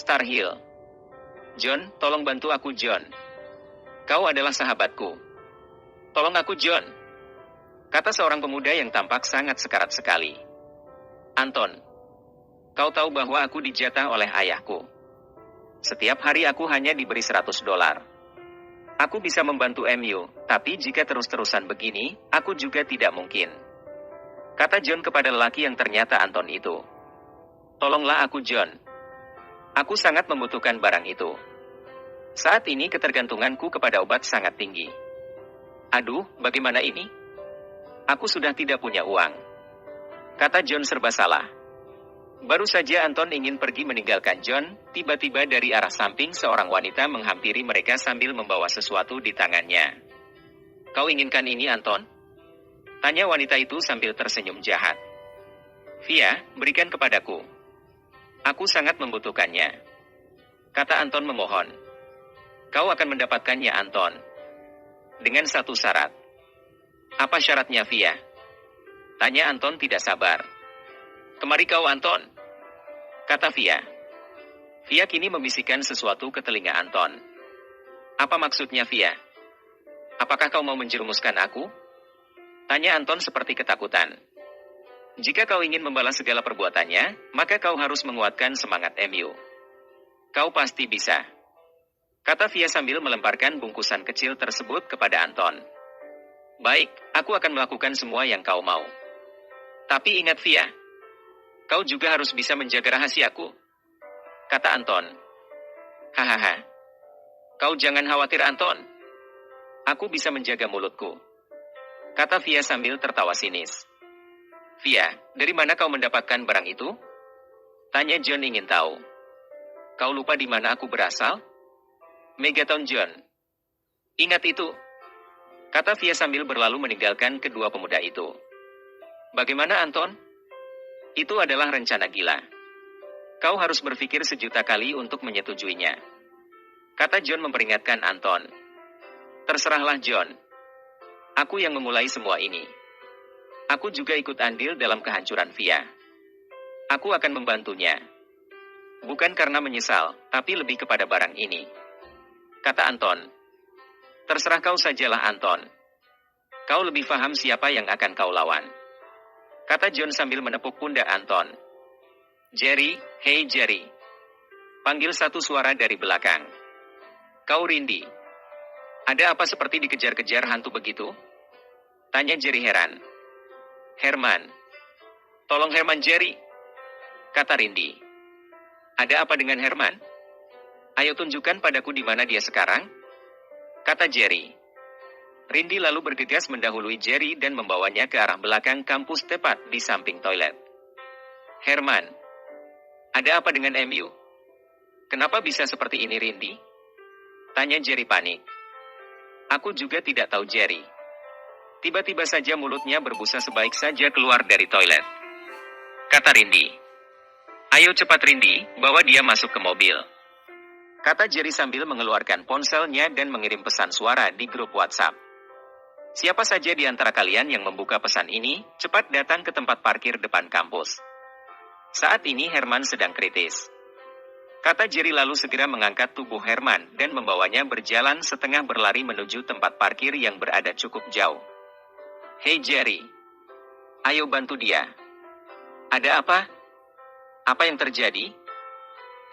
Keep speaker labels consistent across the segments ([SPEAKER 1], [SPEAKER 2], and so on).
[SPEAKER 1] Star Hill. John, tolong bantu aku John. Kau adalah sahabatku. Tolong aku John. Kata seorang pemuda yang tampak sangat sekarat sekali. Anton, kau tahu bahwa aku dijatah oleh ayahku. Setiap hari aku hanya diberi $100. Aku bisa membantu MU, tapi jika terus-terusan begini, aku juga tidak mungkin. Kata John kepada lelaki yang ternyata Anton itu. Tolonglah aku John. Aku sangat membutuhkan barang itu. Saat ini ketergantunganku kepada obat sangat tinggi. Aduh, bagaimana ini? Aku sudah tidak punya uang. Kata John serba salah. Baru saja Anton ingin pergi meninggalkan John, tiba-tiba dari arah samping seorang wanita menghampiri mereka sambil membawa sesuatu di tangannya. Kau inginkan ini Anton? Tanya wanita itu sambil tersenyum jahat. Via, berikan kepadaku. Aku sangat membutuhkannya. Kata Anton memohon. Kau akan mendapatkannya Anton. Dengan satu syarat. Apa syaratnya Via? Tanya Anton tidak sabar. Kemari kau Anton. Kata Via. Via kini membisikkan sesuatu ke telinga Anton. Apa maksudnya Via? Apakah kau mau menjerumuskan aku? Tanya Anton seperti ketakutan. Jika kau ingin membalas segala perbuatannya, maka kau harus menguatkan semangat MU. Kau pasti bisa. Kata Via sambil melemparkan bungkusan kecil tersebut kepada Anton. Baik, aku akan melakukan semua yang kau mau. Tapi ingat Via, kau juga harus bisa menjaga rahasiaku. Kata Anton. Hahaha. Kau jangan khawatir Anton. Aku bisa menjaga mulutku. Kata Via sambil tertawa sinis. Via, dari mana kau mendapatkan barang itu? Tanya John ingin tahu. Kau lupa di mana aku berasal? Megaton John. Ingat itu. Kata Via sambil berlalu meninggalkan kedua pemuda itu. Bagaimana Anton? Itu adalah rencana gila. Kau harus berpikir sejuta kali untuk menyetujuinya. Kata John memperingatkan Anton. Terserahlah John. Aku yang memulai semua ini. Aku juga ikut andil dalam kehancuran Via. Aku akan membantunya. Bukan karena menyesal, tapi lebih kepada barang ini. Kata Anton. Terserah kau sajalah Anton. Kau lebih paham siapa yang akan kau lawan. Kata John sambil menepuk pundak Anton. Jerry, hey Jerry. Panggil satu suara dari belakang. Kau Rindy. Ada apa seperti dikejar-kejar hantu begitu? Tanya Jerry heran. Herman. Tolong Herman Jerry. Kata Rindy. Ada apa dengan Herman? Ayo tunjukkan padaku di mana dia sekarang. Kata Jerry. Rindy lalu bergegas mendahului Jerry dan membawanya ke arah belakang kampus tepat di samping toilet. Herman. Ada apa dengan MU? Kenapa bisa seperti ini Rindy? Tanya Jerry panik. Aku juga tidak tahu Jerry. Tiba-tiba saja mulutnya berbusa sebaik saja keluar dari toilet. Kata Rindy. Ayo cepat Rindy, bawa dia masuk ke mobil. Kata Jerry sambil mengeluarkan ponselnya dan mengirim pesan suara di grup WhatsApp. Siapa saja di antara kalian yang membuka pesan ini, cepat datang ke tempat parkir depan kampus. Saat ini Herman sedang kritis. Kata Jerry lalu segera mengangkat tubuh Herman dan membawanya berjalan setengah berlari menuju tempat parkir yang berada cukup jauh. Hei Jerry. Ayo bantu dia. Ada apa? Apa yang terjadi?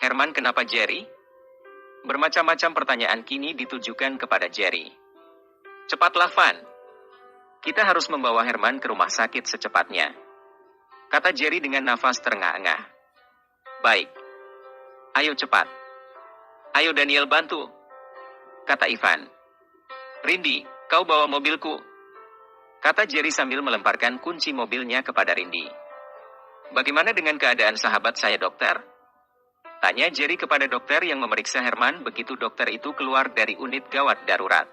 [SPEAKER 1] Herman kenapa Jerry? Bermacam-macam pertanyaan kini ditujukan kepada Jerry. Cepatlah Van. Kita harus membawa Herman ke rumah sakit secepatnya. Kata Jerry dengan nafas terengah-engah. Baik. Ayo cepat. Ayo Daniel bantu. Kata Ivan. Rindy, kau bawa mobilku. Kata Jerry sambil melemparkan kunci mobilnya kepada Rindy. Bagaimana dengan keadaan sahabat saya dokter? Tanya Jerry kepada dokter yang memeriksa Herman begitu dokter itu keluar dari unit gawat darurat.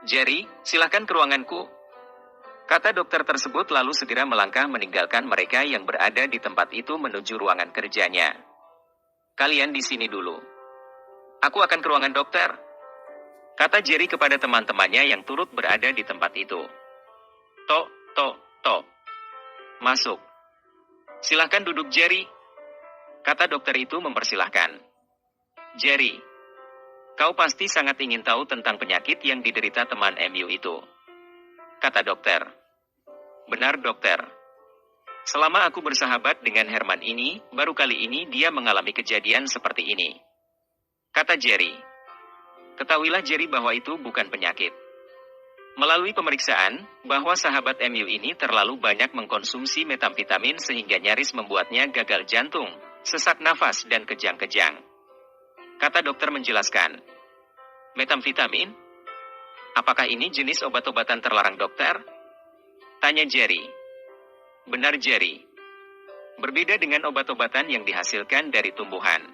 [SPEAKER 1] Jerry, silahkan ke ruanganku. Kata dokter tersebut lalu segera melangkah meninggalkan mereka yang berada di tempat itu menuju ruangan kerjanya. Kalian di sini dulu. Aku akan ke ruangan dokter. Kata Jerry kepada teman-temannya yang turut berada di tempat itu. Tok. Masuk. Silahkan duduk Jerry. Kata dokter itu mempersilahkan. Jerry, kau pasti sangat ingin tahu tentang penyakit yang diderita teman MU itu, kata dokter. Benar dokter. Selama aku bersahabat dengan Herman ini, baru kali ini dia mengalami kejadian seperti ini, kata Jerry. Ketahuilah Jerry bahwa itu bukan penyakit. Melalui pemeriksaan, bahwa sahabat MU ini terlalu banyak mengkonsumsi metamfetamin sehingga nyaris membuatnya gagal jantung, sesak nafas dan kejang-kejang. Kata dokter menjelaskan. Metamfetamin? Apakah ini jenis obat-obatan terlarang dokter? Tanya Jerry. Benar Jerry. Berbeda dengan obat-obatan yang dihasilkan dari tumbuhan.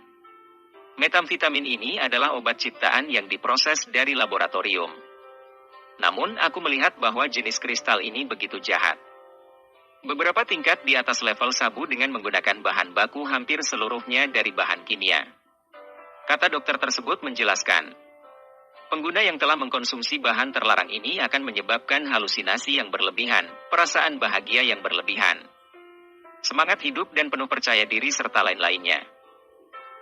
[SPEAKER 1] Metamfetamin ini adalah obat ciptaan yang diproses dari laboratorium. Namun, aku melihat bahwa jenis kristal ini begitu jahat. Beberapa tingkat di atas level sabu dengan menggunakan bahan baku hampir seluruhnya dari bahan kimia. Kata dokter tersebut menjelaskan. Pengguna yang telah mengkonsumsi bahan terlarang ini akan menyebabkan halusinasi yang berlebihan, perasaan bahagia yang berlebihan, semangat hidup dan penuh percaya diri serta lain-lainnya.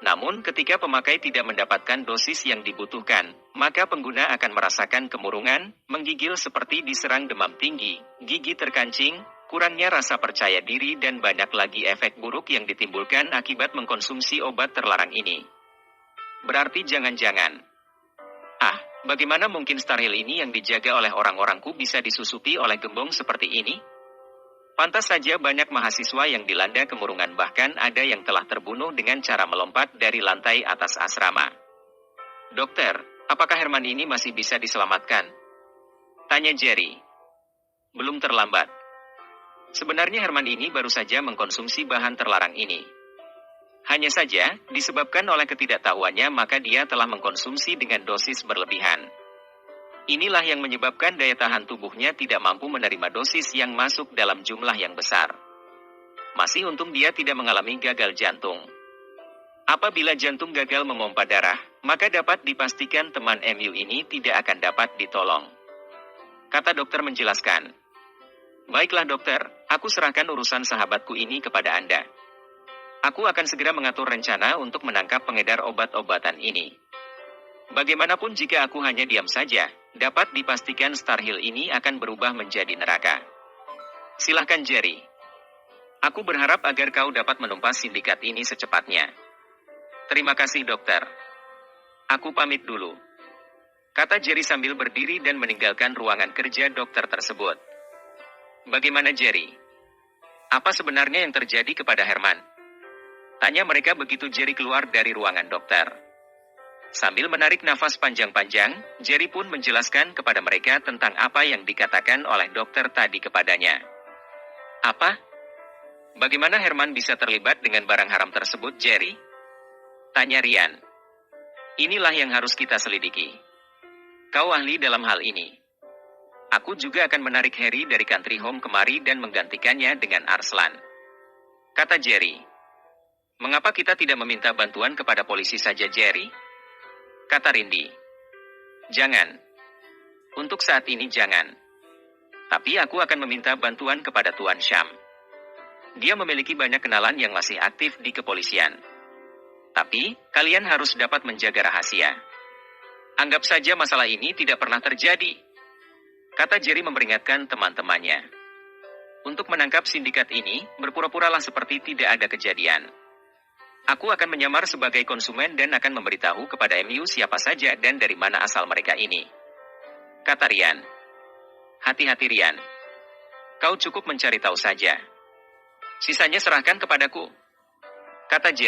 [SPEAKER 1] Namun, ketika pemakai tidak mendapatkan dosis yang dibutuhkan, maka pengguna akan merasakan kemurungan, menggigil seperti diserang demam tinggi, gigi terkancing, kurangnya rasa percaya diri dan banyak lagi efek buruk yang ditimbulkan akibat mengkonsumsi obat terlarang ini. Berarti jangan-jangan. Bagaimana mungkin Starhill ini yang dijaga oleh orang-orangku bisa disusupi oleh gembong seperti ini? Pantas saja banyak mahasiswa yang dilanda kemurungan, bahkan ada yang telah terbunuh dengan cara melompat dari lantai atas asrama. Dokter, apakah Herman ini masih bisa diselamatkan? Tanya Jerry. Belum terlambat. Sebenarnya Herman ini baru saja mengkonsumsi bahan terlarang ini. Hanya saja, disebabkan oleh ketidaktahuannya maka dia telah mengkonsumsi dengan dosis berlebihan. Inilah yang menyebabkan daya tahan tubuhnya tidak mampu menerima dosis yang masuk dalam jumlah yang besar. Masih untung dia tidak mengalami gagal jantung. Apabila jantung gagal memompa darah, maka dapat dipastikan teman MU ini tidak akan dapat ditolong. Kata dokter menjelaskan. Baiklah dokter, aku serahkan urusan sahabatku ini kepada Anda. Aku akan segera mengatur rencana untuk menangkap pengedar obat-obatan ini. Bagaimanapun jika aku hanya diam saja, dapat dipastikan Starhill ini akan berubah menjadi neraka. Silahkan Jerry. Aku berharap agar kau dapat menumpas sindikat ini secepatnya. Terima kasih dokter. Aku pamit dulu. Kata Jerry sambil berdiri dan meninggalkan ruangan kerja dokter tersebut. Bagaimana Jerry? Apa sebenarnya yang terjadi kepada Herman? Tanya mereka begitu Jerry keluar dari ruangan dokter. Sambil menarik nafas panjang-panjang, Jerry pun menjelaskan kepada mereka tentang apa yang dikatakan oleh dokter tadi kepadanya. Apa? Bagaimana Herman bisa terlibat dengan barang haram tersebut, Jerry? Tanya Ryan. Inilah yang harus kita selidiki. Kau ahli dalam hal ini. Aku juga akan menarik Harry dari country home kemari dan menggantikannya dengan Arslan. Kata Jerry. Mengapa kita tidak meminta bantuan kepada polisi saja, Jerry? Kata Rindy. Jangan. Untuk saat ini jangan. Tapi aku akan meminta bantuan kepada Tuan Syam. Dia memiliki banyak kenalan yang masih aktif di kepolisian. Tapi, kalian harus dapat menjaga rahasia. Anggap saja masalah ini tidak pernah terjadi. Kata Jerry memperingatkan teman-temannya. Untuk menangkap sindikat ini, berpura-puralah seperti tidak ada kejadian. Aku akan menyamar sebagai konsumen dan akan memberitahu kepada MU siapa saja dan dari mana asal mereka ini. Kata Ryan. Hati-hati Ryan. Kau cukup mencari tahu saja. Sisanya serahkan kepadaku. Kata Jerry.